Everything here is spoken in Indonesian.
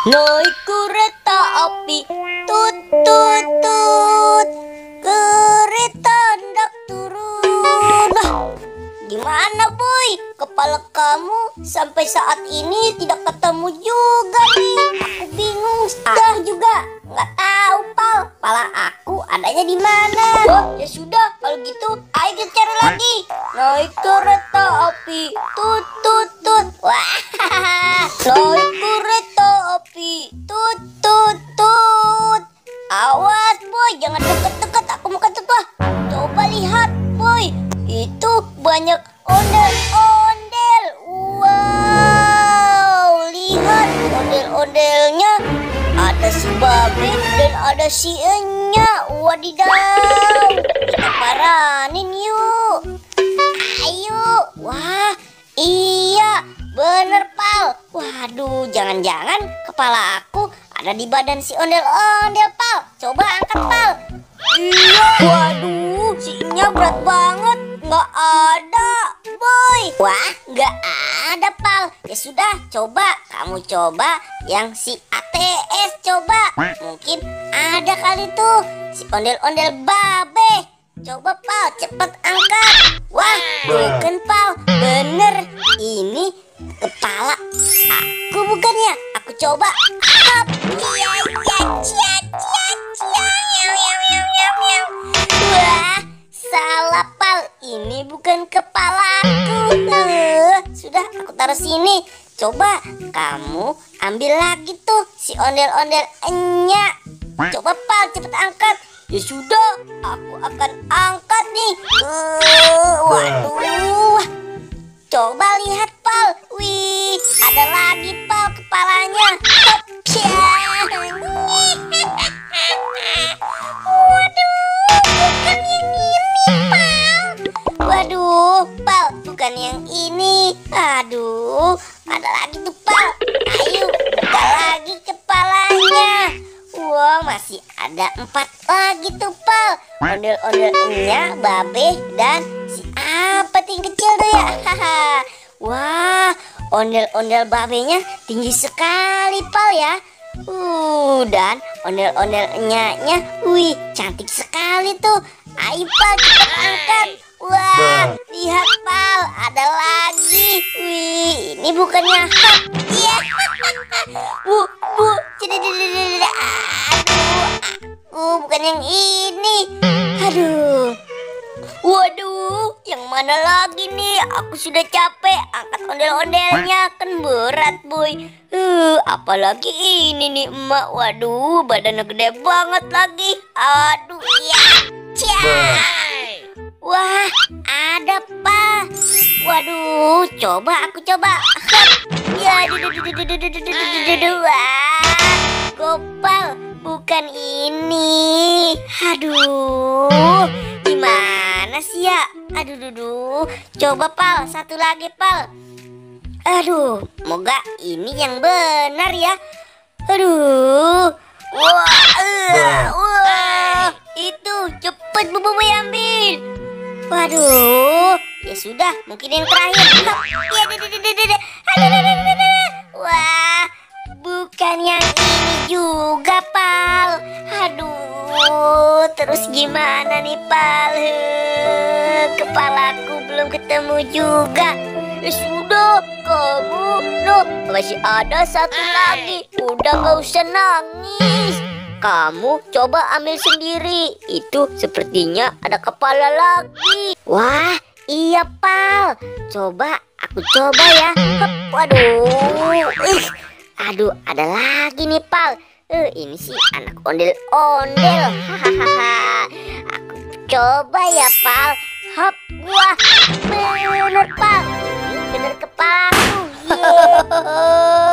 Naik kereta api, tut tut tut. Kereta hendak turun. Nah, gimana boy? Kepala kamu sampai saat ini tidak ketemu juga nih. Aku bingung sudah juga. Nggak tahu pal. Kepala aku adanya di mana? Oh, ya sudah kalau gitu ayo kita cari lagi. Naik kereta api, tut tut tut. Wah, naik kereta api, tut tut tut. Awas boy, jangan deket-deket. Aku mau kentut wah. Coba lihat boy, itu banyak ondel-ondel. Wow, lihat ondel-ondelnya. Ada si babe dan ada si enya. Wadidaw, kita paranin yuk. Ayo. Wah, iya bener pal. Waduh, jangan-jangan kepala aku ada di badan si ondel-ondel pal. Coba angkat pal. Iya. Waduh, si enya berat banget. Nggak ada boy. Wah, nggak ada pal. Ya sudah, coba kamu coba yang si ATS coba. Mungkin ada kali tuh si ondel-ondel babe. Coba pal, cepet angkat. Wah, bukan pal, bener. Ini kepala aku bukannya. Aku coba. Hap. Iya, iya, cia, cia, cia. Wah, salah pal. Ini bukan kepalaku. Sudah, aku taruh sini. Coba kamu ambil lagi tuh si ondel-ondel enya. Coba pal, cepet angkat. Ya sudah, aku akan angkat nih. Waduh. Coba lihat pal. Wih, ada lagi pal kepalanya. Waduh, bukan yang ini pal. Waduh, pal, bukan yang ini. Aduh, ada lagi tuh pal. Ayo, buka lagi kepalanya. Wah, masih ada 4 lagi tuh pal. Ondel-ondelnya babe dan si apa yang kecil tuh ya. Wah, ondel-ondel babenya tinggi sekali pal ya. Dan ondel-ondelnya, wih, cantik sekali tuh. Ayo pal, cepet angkat. Wah, lihat pal, ada lagi. Wih, ini bukannya hap. Iya. Bu, aduh, bukan yang ini. Aduh. Waduh, yang mana lagi nih? Aku sudah capek angkat ondel-ondelnya, kan berat boy. Apalagi ini nih emak. Waduh, badannya gede banget lagi. Aduh, ya. Wah, ada pak. Waduh, coba aku coba. Ya, wah, gopal, bukan ini. Aduh, gimana sih ya? Aduh, coba pal, satu lagi pal. Aduh, moga ini yang benar ya. Aduh, wah, itu cepet bubu ambil. Waduh, ya sudah, mungkin yang terakhir. Wah, bukan yang ini juga pal. Aduh, terus gimana nih pal? Kepalaku belum ketemu juga. Ya sudah, kamu loh, masih ada satu lagi. Udah gak usah nangis. Kamu coba ambil sendiri. Itu sepertinya ada kepala lagi. Wah, iya pal. Coba aku coba ya. Waduh. Aduh, ada lagi nih pal. Ini sih anak ondel-ondel. Aku coba ya pal. Hop, wah, bener pal.